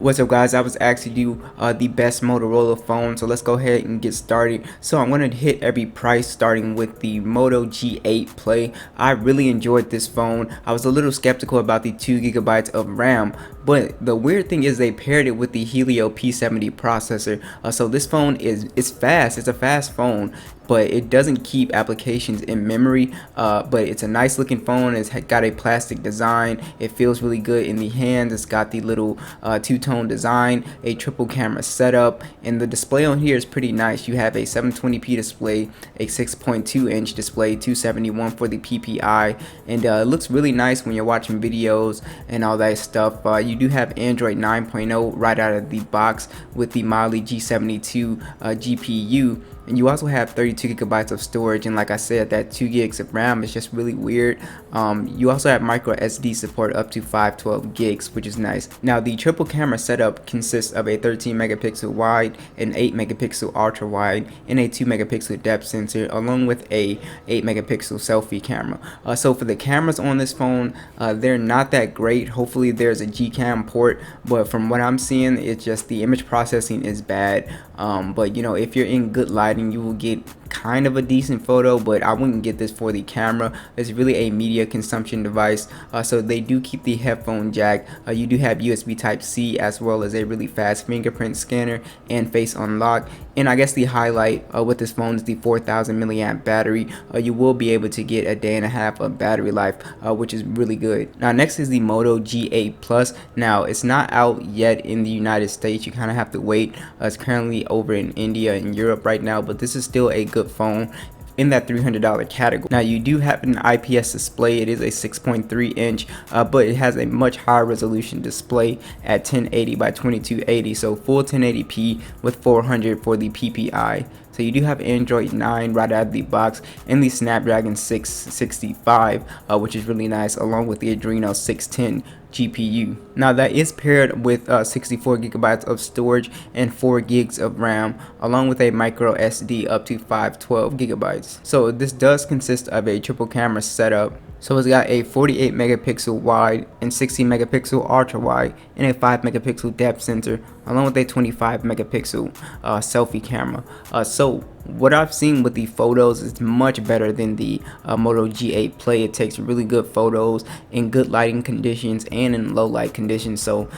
What's up, guys? I was asked to do the best Motorola phone, so let's go ahead and get started. So I'm going to hit every price starting with the Moto G8 Play. I really enjoyed this phone. I was a little skeptical about the 2 GB of RAM, but the weird thing is they paired it with the Helio P70 processor. So this phone is fast. It's a fast phone, but it doesn't keep applications in memory. But it's a nice looking phone. It's got a plastic design. It feels really good in the hands. It's got the little two-tone design, a triple camera setup, and the display on here is pretty nice. You have a 720p display, a 6.2-inch display, 271 for the PPI, and it looks really nice when you're watching videos and all that stuff. You do have Android 9.0 right out of the box with the Mali G72 GPU. And you also have 32 GB of storage, and like I said, that 2 GB of RAM is just really weird. You also have micro SD support up to 512 gigs, which is nice. Now the triple camera setup consists of a 13 megapixel wide, an 8 megapixel ultra wide, and a 2 megapixel depth sensor, along with a 8 megapixel selfie camera. So for the cameras on this phone, they're not that great. Hopefully there's a Gcam port, but from what I'm seeing, it's just the image processing is bad. But you know, if you're in good lighting, you will get kind of a decent photo, but I wouldn't get this for the camera. It's really a media consumption device. So they do keep the headphone jack. You do have USB type C, as well as a really fast fingerprint scanner and face unlock. And I guess the highlight with this phone is the 4,000 milliamp battery. You will be able to get a day and a half of battery life, which is really good. Now next is the Moto G8 Plus. Now it's not out yet in the United States. You kind of have to wait. It's currently over in India and Europe right now, but this is still a good phone in that $300 category. Now you do have an IPS display. It is a 6.3 inch, but it has a much higher resolution display at 1080 by 2280, so full 1080p with 400 for the PPI. So you do have Android 9 right out of the box and the Snapdragon 665, which is really nice, along with the Adreno 610 GPU. Now that is paired with 64 GB of storage and 4 gigs of RAM, along with a micro SD up to 512 GB. So this does consist of a triple camera setup. So it's got a 48 megapixel wide and 60 megapixel ultra wide and a 5 megapixel depth sensor, along with a 25 megapixel selfie camera. So what I've seen with the photos is much better than the Moto G8 Play. It takes really good photos in good lighting conditions and in low light conditions. So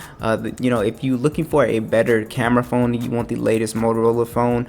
you know, if you're looking for a better camera phone, you want the latest Motorola phone,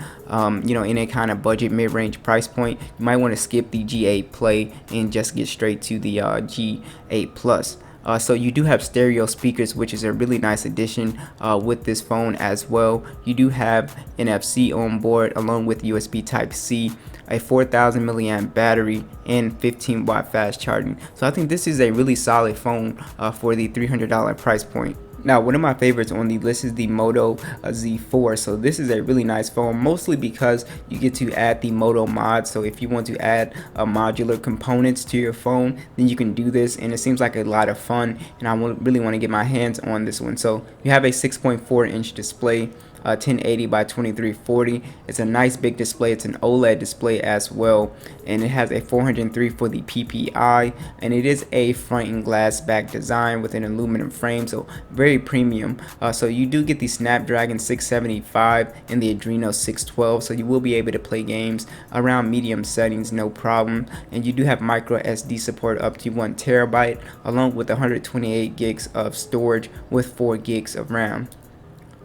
you know, in a kind of budget mid-range price point, you might want to skip the G8 Play and just get straight to the G8 Plus. So you do have stereo speakers, which is a really nice addition with this phone as well. You do have NFC on board, along with USB type C, a 4,000 milliamp battery, and 15 watt fast charging. So I think this is a really solid phone for the $300 price point. Now, one of my favorites on the list is the Moto Z4. So this is a really nice phone, mostly because you get to add the Moto mod. So if you want to add modular components to your phone, then you can do this, and it seems like a lot of fun, and I really want to get my hands on this one. So you have a 6.4 inch display, 1080 by 2340. It's a nice big display. It's an OLED display as well, and it has a 403 for the PPI, and it is a front and glass back design with an aluminum frame, so very premium. So you do get the Snapdragon 675 and the Adreno 612, so you will be able to play games around medium settings, no problem. And you do have micro SD support up to 1 terabyte, along with 128 gigs of storage with 4 gigs of RAM.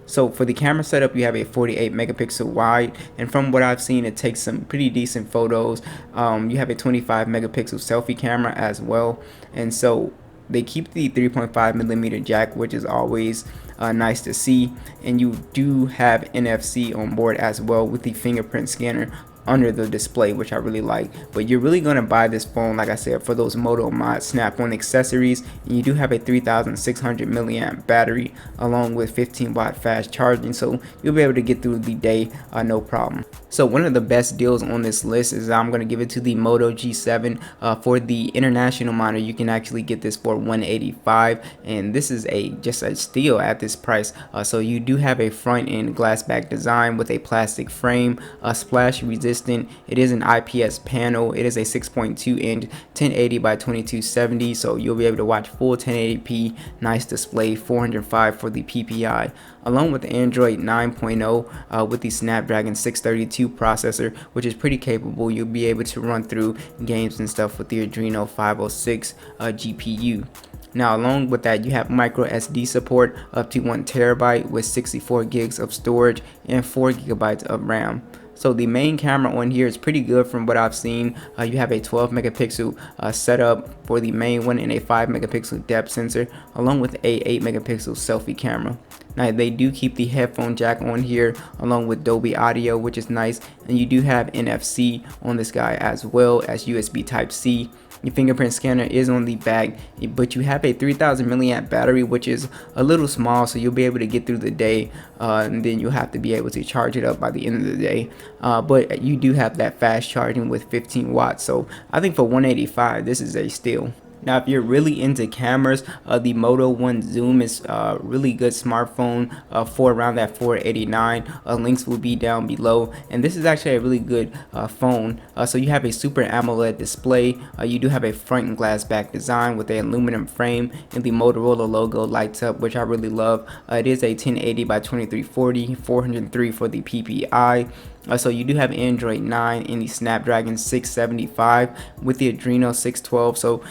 So for the camera setup, you have a 48 megapixel wide, and from what I've seen, it takes some pretty decent photos. You have a 25 megapixel selfie camera as well, and so they keep the 3.5 millimeter jack, which is always nice to see. And you do have NFC on board as well, with the fingerprint scanner under the display, which I really like. But you're really gonna buy this phone, like I said, for those Moto mod snap-on accessories, and you do have a 3,600 milliamp battery, along with 15 watt fast charging, so you'll be able to get through the day no problem. So one of the best deals on this list is I'm gonna give it to the Moto G7. For the international model, you can actually get this for $185, and this is just a steal at this price. So you do have a front end glass back design with a plastic frame, splash resistant consistent. It is an IPS panel. It is a 6.2 inch 1080 by 2270, so you'll be able to watch full 1080p. Nice display, 405 for the PPI, along with Android 9.0 with the Snapdragon 632 processor, which is pretty capable. You'll be able to run through games and stuff with the Adreno 506 GPU. Now, along with that, you have micro SD support up to 1 terabyte with 64 gigs of storage and 4 gigabytes of RAM. So the main camera on here is pretty good from what I've seen. You have a 12 megapixel setup for the main one and a 5 megapixel depth sensor, along with a 8 megapixel selfie camera. Now, they do keep the headphone jack on here along with Dolby Audio, which is nice, and you do have NFC on this guy as well as USB Type-C. Your fingerprint scanner is on the back, but you have a 3000 milliamp battery, which is a little small, so you'll be able to get through the day, and then you'll have to be able to charge it up by the end of the day. But you do have that fast charging with 15 watts, so I think for $185 this is a steal. Now, if you're really into cameras, the Moto 1 Zoom is a really good smartphone for around that $489. Links will be down below, and this is actually a really good phone. So you have a Super AMOLED display. You do have a front and glass back design with an aluminum frame, and the Motorola logo lights up, which I really love. It is a 1080 by 2340, 403 for the PPI. So you do have Android 9 and the Snapdragon 675 with the Adreno 612. So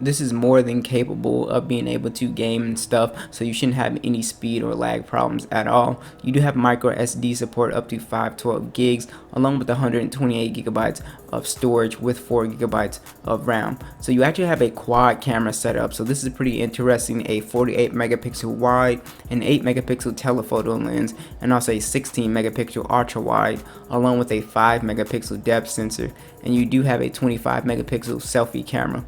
this is more than capable of being able to game and stuff, so you shouldn't have any speed or lag problems at all. You do have micro SD support up to 512 gigs, along with 128 gigabytes of storage with 4 gigabytes of RAM. So you actually have a quad camera setup, so this is pretty interesting. A 48 megapixel wide, an 8 megapixel telephoto lens, and also a 16 megapixel ultra wide, along with a 5 megapixel depth sensor, and you do have a 25 megapixel selfie camera.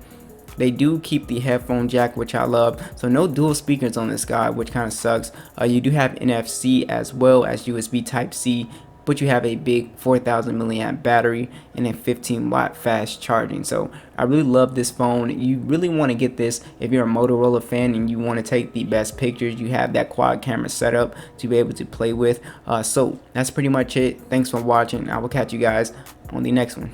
They do keep the headphone jack, which I love. So no dual speakers on this guy, which kind of sucks. You do have NFC as well as USB Type-C, but you have a big 4000 milliamp battery and a 15 watt fast charging. So I really love this phone. You really want to get this if you're a Motorola fan and you want to take the best pictures. You have that quad camera setup to be able to play with. So that's pretty much it. Thanks for watching. I will catch you guys on the next one.